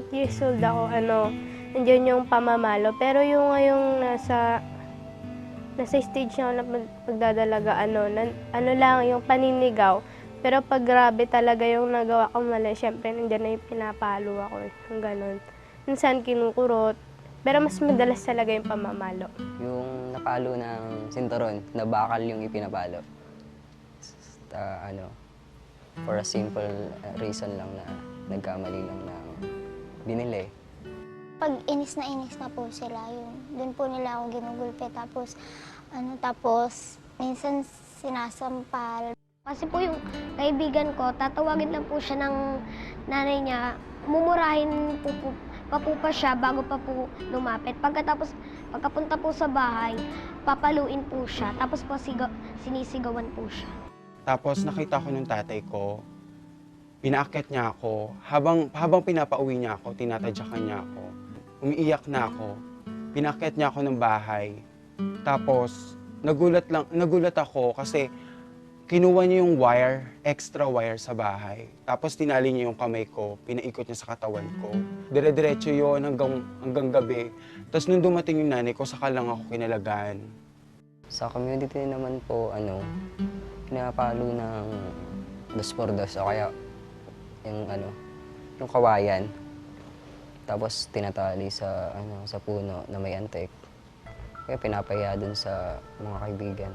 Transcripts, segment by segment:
8 years old ako, nandiyan yung pamamalo. Pero yung ngayong nasa stage na ako na pagdadalaga, lang yung paninigaw. Pero pag grabe talaga yung nagawa ko mali, syempre nandiyan na yung pinapalo ako, yung ganun. Minsan kinukurot, pero mas madalas talaga yung pamamalo. Yung napalo ng sinturon, na bakal yung ipinapalo. For a simple reason lang na nagkamali lang ng binili. Pag inis na po sila, doon po nila ako ginugulpe. Tapos minsan sinasampal. Kasi po yung kaibigan ko, tatawagin lang po siya ng nanay niya, mumurahin pa po siya bago pa po lumapit. Pagkapunta po sa bahay, papaluin po siya, tapos po sinisigawan po siya. Tapos nakita ko nung tatay ko, pinaakyat niya ako. Habang pinapauwi niya ako, tinatadyakan niya ako. Umiiyak na ako. Pinaakyat niya ako ng bahay. Tapos nagulat ako kasi kinuha niya yung extra wire sa bahay. Tapos tinali niya yung kamay ko, pinaikot niya sa katawan ko. Dire-diretso yun hanggang gabi. Tapos nung dumating yung nanay ko, saka lang ako kinalagaan. Sa community naman po, pinapalo ng 2x2 o kaya yung kawayan. Tapos tinatali sa puno na may antik. Kaya pinapaya dun sa mga kaibigan.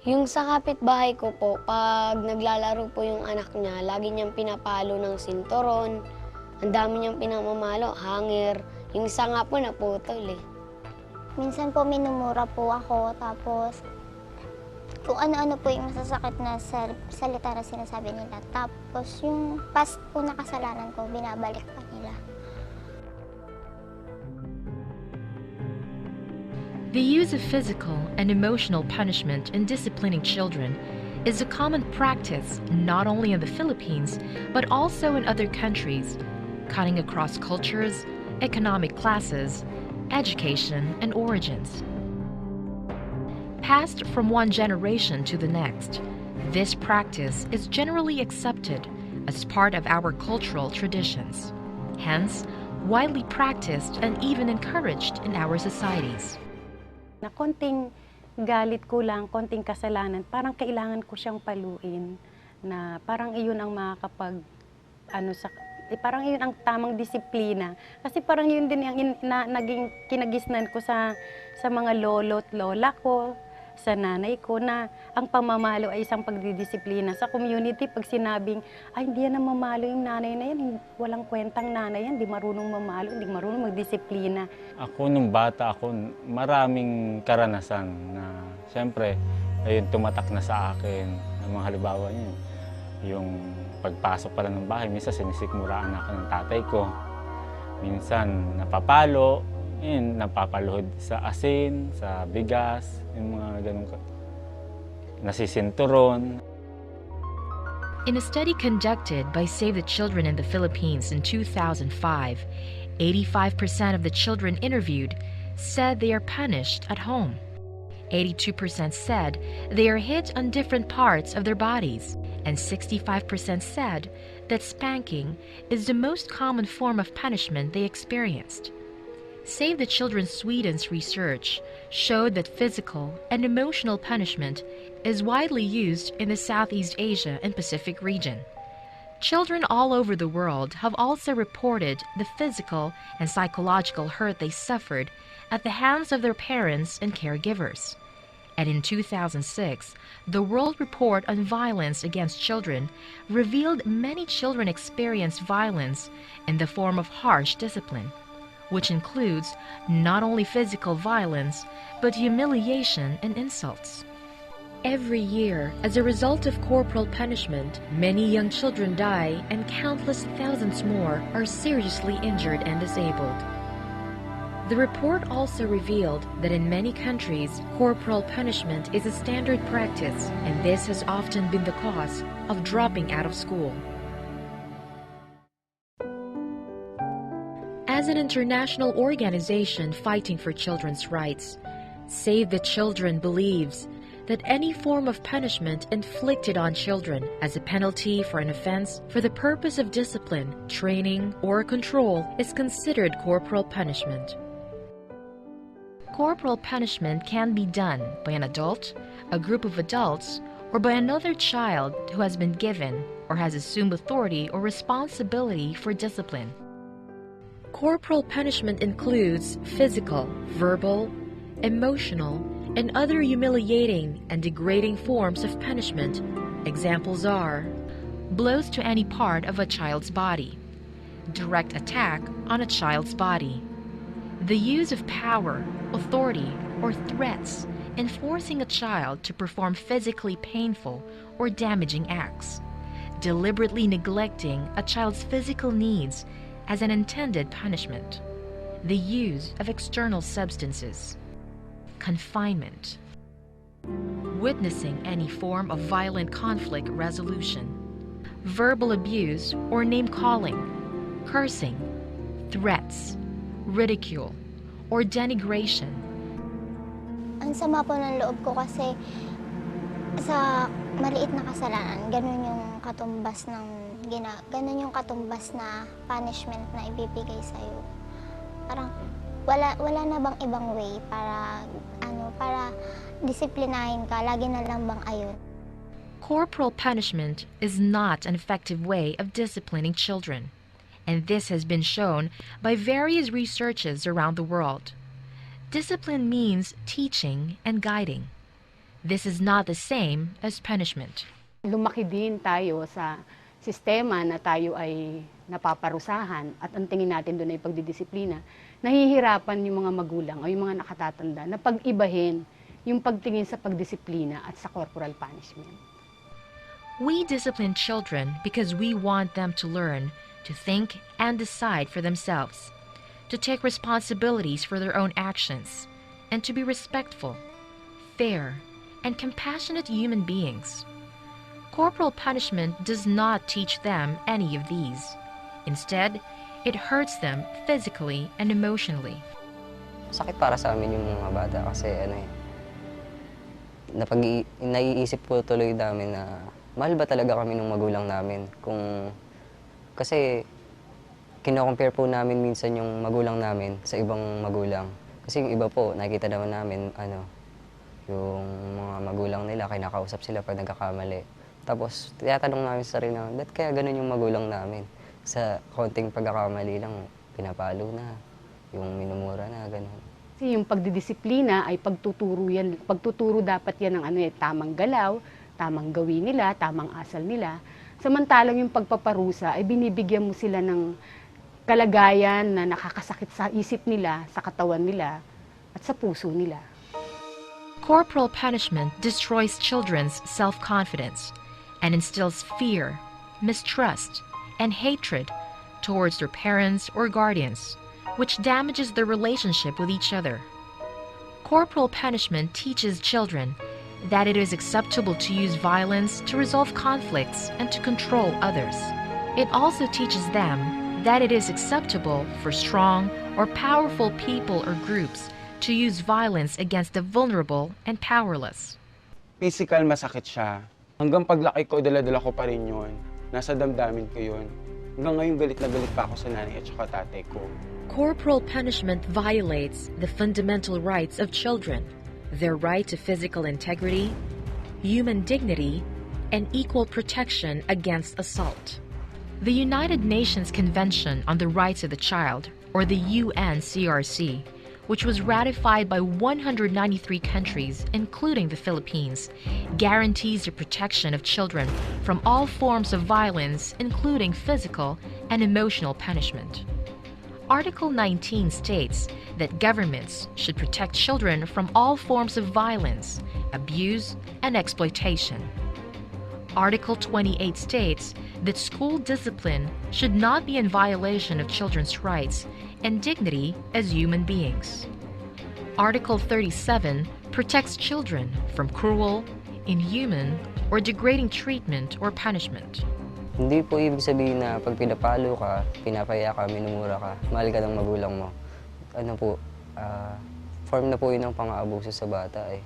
Yung sa kapitbahay ko po, pag naglalaro po yung anak niya, lagi niyang pinapalo ng sinturon. Ang dami niyang pinamamalo, hanger. Yung isa nga po naputol eh. Minsan po minumura po ako, tapos kung ano-ano po yung masasakit na salita na sinasabi nila. Tapos yung past po na kasalanan ko, binabalik pa nila. The use of physical and emotional punishment in disciplining children is a common practice not only in the Philippines, but also in other countries, cutting across cultures, economic classes, education, and origins. Passed from one generation to the next, this practice is generally accepted as part of our cultural traditions, hence widely practiced and even encouraged in our societies. Na konting galit ko lang, konting kasalanan, parang kailangan ko siyang paluin. Na parang iyon ang makakapag, parang iyon ang tamang disiplina. Kasi parang yun din yung naging kinagisnan ko sa mga lolo't lola ko, sa nanay ko, na ang pamamalo ay isang pagdidisiplina. Sa community, pag sinabing, ay hindi yan mamalo yung nanay na yan, walang kwentang nanay yan, di marunong mamalo, hindi marunong magdisiplina. Ako nung bata ako, maraming karanasan na siyempre, ayun, tumatak na sa akin. Ang mga halimbawa niya, yung pagpasok pala ng bahay, minsan sinisikmuraan ako ng tatay ko. Minsan napapalo, napapaluhod sa asin, sa bigas, yung mga ganun nasisinturon. In a study conducted by Save the Children in the Philippines in 2005, 85% of the children interviewed said they are punished at home. 82% said they are hit on different parts of their bodies, and 65% said that spanking is the most common form of punishment they experienced. Save the Children Sweden's research showed that physical and emotional punishment is widely used in the Southeast Asia and Pacific region. Children all over the world have also reported the physical and psychological hurt they suffered at the hands of their parents and caregivers. And in 2006, the World Report on Violence Against Children revealed many children experience violence in the form of harsh discipline, which includes not only physical violence, but humiliation and insults. Every year, as a result of corporal punishment, many young children die and countless thousands more are seriously injured and disabled. The report also revealed that in many countries, corporal punishment is a standard practice, and this has often been the cause of dropping out of school. As an international organization fighting for children's rights, Save the Children believes that any form of punishment inflicted on children as a penalty for an offense for the purpose of discipline, training, or control is considered corporal punishment. Corporal punishment can be done by an adult, a group of adults, or by another child who has been given or has assumed authority or responsibility for discipline. Corporal punishment includes physical, verbal, emotional, and other humiliating and degrading forms of punishment. Examples are blows to any part of a child's body, direct attack on a child's body, the use of power, authority, or threats in forcing a child to perform physically painful or damaging acts, deliberately neglecting a child's physical needs as an intended punishment, the use of external substances, confinement, witnessing any form of violent conflict resolution, verbal abuse or name-calling, cursing, threats, ridicule, or denigration. Ang sama po ng loob ko kasi sa maliit na kasalanan, ganun yung katumbas na punishment na ibibigay sa'yo. Parang wala na bang ibang way para disiplinahin ka, lagi na lang bang ayun? Corporal punishment is not an effective way of disciplining children, and this has been shown by various researches around the world. Discipline means teaching and guiding. This is not the same as punishment. Lumaki din tayo sa sistema na tayo ay napaparusahan at ang tingin natin doon ay pagdidisiplina. Nahihirapan yung mga magulang o yung mga nakatatanda na pag-ibahin yung pagtingin sa pagdisiplina at sa corporal punishment. We discipline children because we want them to learn, to think and decide for themselves, to take responsibilities for their own actions, and to be respectful, fair, and compassionate human beings. Corporal punishment does not teach them any of these. Instead, it hurts them physically and emotionally. Sakit para sa amin yung mga bata kasi naiisip po tuloy namin na mahal ba talaga kami ng magulang namin? Kasi kino-compare po namin minsan yung magulang namin sa ibang magulang. Kasi yung iba po, nakikita naman namin yung mga magulang nila, kinakausap sila pag nagkakamali. Tapos tinatanong namin sa sarili namin, ba't kaya ganun yung magulang namin? Sa konting pagkakamali lang, pinapalo na, yung minumura na, ganun. Kasi yung pagdidisiplina ay pagtuturo yan. Pagtuturo dapat yan ng tamang galaw, tamang gawin nila, tamang asal nila. Samantalang yung pagpaparusa ay binibigyan mo sila ng kalagayan na nakakasakit sa isip nila, sa katawan nila, at sa puso nila. Corporal punishment destroys children's self-confidence and instills fear, mistrust, and hatred towards their parents or guardians, which damages their relationship with each other. Corporal punishment teaches children that it is acceptable to use violence to resolve conflicts and to control others. It also teaches them that it is acceptable for strong or powerful people or groups to use violence against the vulnerable and powerless. Physical, masakit siya. Hanggang paglaki ko, dala-dala ko pa rin yun. Nasa damdamin ko yun. Hanggang ngayon, galit na galit pa ako sa nanay at saka tatay ko. Corporal punishment violates the fundamental rights of children, their right to physical integrity, human dignity, and equal protection against assault. The United Nations Convention on the Rights of the Child, or the UNCRC, which was ratified by 193 countries, including the Philippines, guarantees the protection of children from all forms of violence, including physical and emotional punishment. Article 19 states that governments should protect children from all forms of violence, abuse, and exploitation. Article 28 states that school discipline should not be in violation of children's rights and dignity as human beings. Article 37 protects children from cruel, inhuman, or degrading treatment or punishment. Hindi po ibig sabihin na pag pinapalo ka, pinapaya ka, minumura ka, mahal ka ng magulang mo. Form na po yun ng pang-aabuso sa bata eh.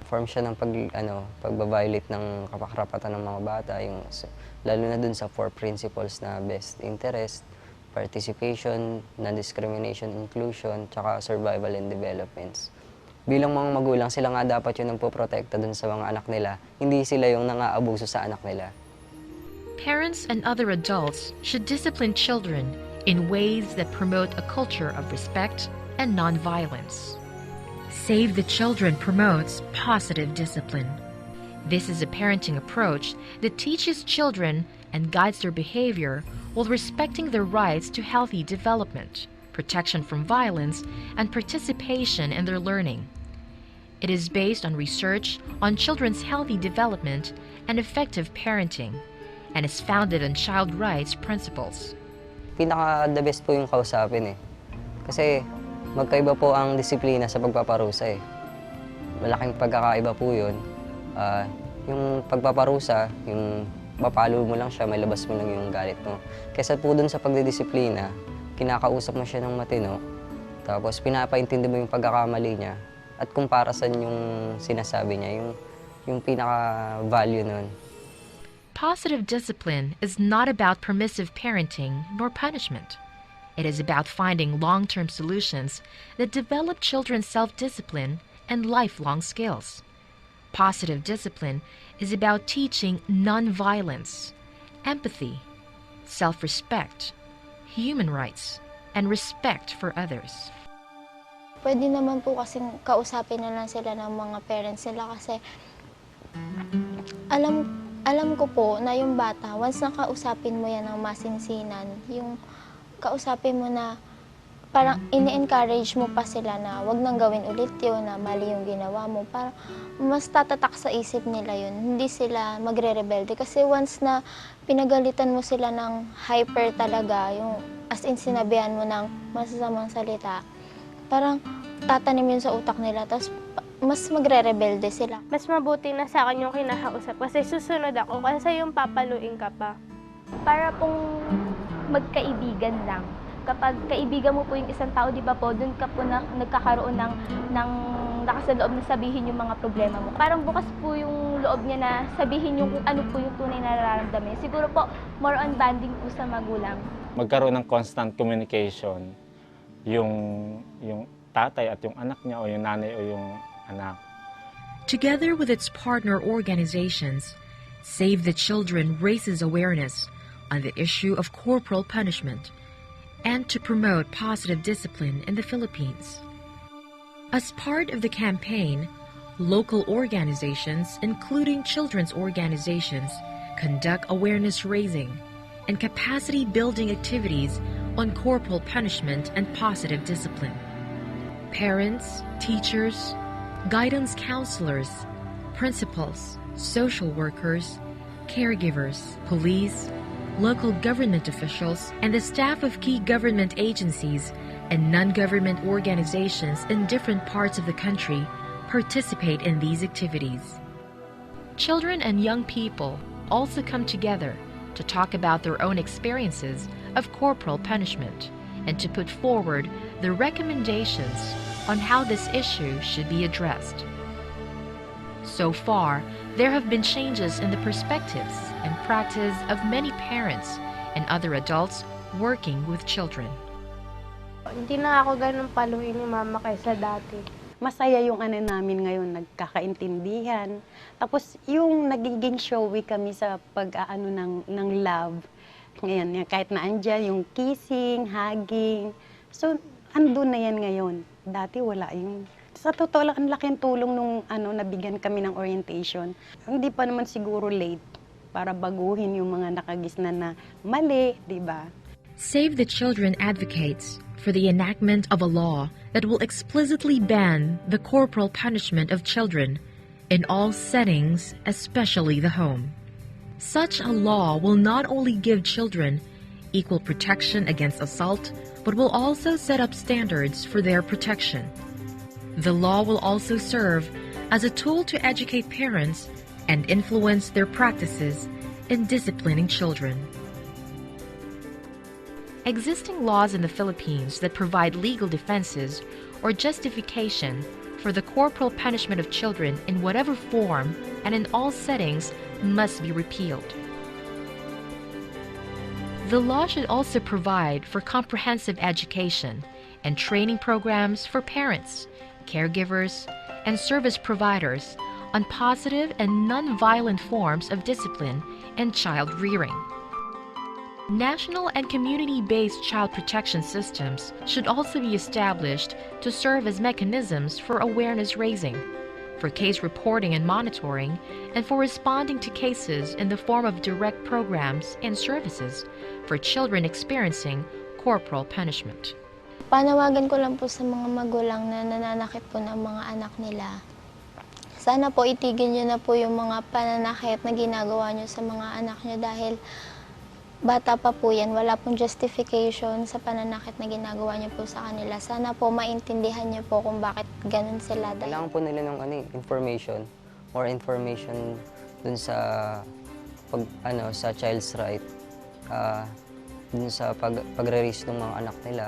form siya ng pagbabiolate ng karapatan ng mga bata, lalo na dun sa 4 principles na best interest, participation, non-discrimination, inclusion, tsaka survival and developments. Bilang mga magulang, sila nga dapat yung nagpoprotekta dun sa mga anak nila, hindi sila yung nang-aabuso sa anak nila. Parents and other adults should discipline children in ways that promote a culture of respect and nonviolence. Save the Children promotes positive discipline. This is a parenting approach that teaches children and guides their behavior while respecting their rights to healthy development, protection from violence, and participation in their learning. It is based on research on children's healthy development and effective parenting, and is founded on child rights principles. Pinaka-the best po yung kausapin eh. Kasi magkaiba po ang disiplina sa pagpaparusa eh. Malaking pagkakaiba po yun. Yung pagpaparusa, yung mapalo mo lang siya, may labas mo lang yung galit mo. Kaysa po dun sa pagdidisiplina, kinakausap mo siya ng matino, tapos pinapaintindi mo yung pagkakamali niya, at kung para saan yung sinasabi niya, yung pinaka-value nun. Positive discipline is not about permissive parenting nor punishment. It is about finding long-term solutions that develop children's self-discipline and lifelong skills. Positive discipline is about teaching nonviolence, empathy, self-respect, human rights, and respect for others. Pwede naman po kasing kausapin na lang sila ng mga parents nila kasi alam ko po na yung bata, once na kausapin mo yan ng masinsinan, yung kausapin mo na parang ini-encourage mo pa sila na wag nang gawin ulit yun, na mali yung ginawa mo. Parang mas tatatak sa isip nila yun. Hindi sila magre-rebelde. Kasi once na pinagalitan mo sila ng hyper talaga, yung as in sinabihan mo ng masasamang salita, parang tatanim yun sa utak nila. Tapos mas magre-rebelde sila. Mas mabuti na sa akin yung kinakausap kasi susunod ako kasi yung papaluin ka pa. Para pong magkaibigan lang. Kapag kaibigan mo po yung isang tao, di ba po, doon ka po nagkakaroon ng lakas na loob na sabihin yung mga problema mo. Parang bukas po yung loob niya na sabihin yung kung ano po yung tunay na nararamdaman. Siguro po, more on bonding po sa magulang. Magkaroon ng constant communication yung tatay at yung anak niya o yung nanay o yung anak. Together with its partner organizations, Save the Children raises awareness on the issue of corporal punishment and to promote positive discipline in the Philippines. As part of the campaign, local organizations, including children's organizations, conduct awareness raising and capacity building activities on corporal punishment and positive discipline. Parents, teachers, guidance counselors, principals, social workers, caregivers, police, local government officials, and the staff of key government agencies and non-government organizations in different parts of the country participate in these activities. Children and young people also come together to talk about their own experiences of corporal punishment and to put forward the recommendations on how this issue should be addressed. So far, there have been changes in the perspectives and practice of many parents and other adults working with children. Hindi na ako ganun paluin ni mama kaysa dati. Masaya yung namin ngayon, nagkakaintindihan. Tapos yung nagiging showy kami sa pag-aano ng love. Ngayon, kahit na andyan, yung kissing, hugging. So, andun na yan ngayon. Dati wala yung... Sa totoo lang, ang laking tulong nung nabigyan kami ng orientation. Hindi pa naman siguro late para baguhin yung mga nakagisnan na mali, di ba? Save the Children advocates for the enactment of a law that will explicitly ban the corporal punishment of children in all settings, especially the home. Such a law will not only give children equal protection against assault, but will also set up standards for their protection. The law will also serve as a tool to educate parents and influence their practices in disciplining children. Existing laws in the Philippines that provide legal defenses or justification for for the corporal punishment of children in whatever form and in all settings must be repealed. The law should also provide for comprehensive education and training programs for parents, caregivers, and service providers on positive and non-violent forms of discipline and child rearing. National and community-based child protection systems should also be established to serve as mechanisms for awareness raising, for case reporting and monitoring, and for responding to cases in the form of direct programs and services for children experiencing corporal punishment. Panawagan ko lang po sa mga magulang na nananakit po ng mga anak nila. Sana po itigil niyo na po yung mga pananakit na ginagawa niyo sa mga anak niyo dahil bata pa po yan, wala pong justification sa pananakit na ginagawa niyo po sa kanila. Sana po maintindihan niyo po kung bakit ganun sila. Kailangan po nila ng information, more information dun sa sa child's right, dun sa pagre-raise ng mga anak nila.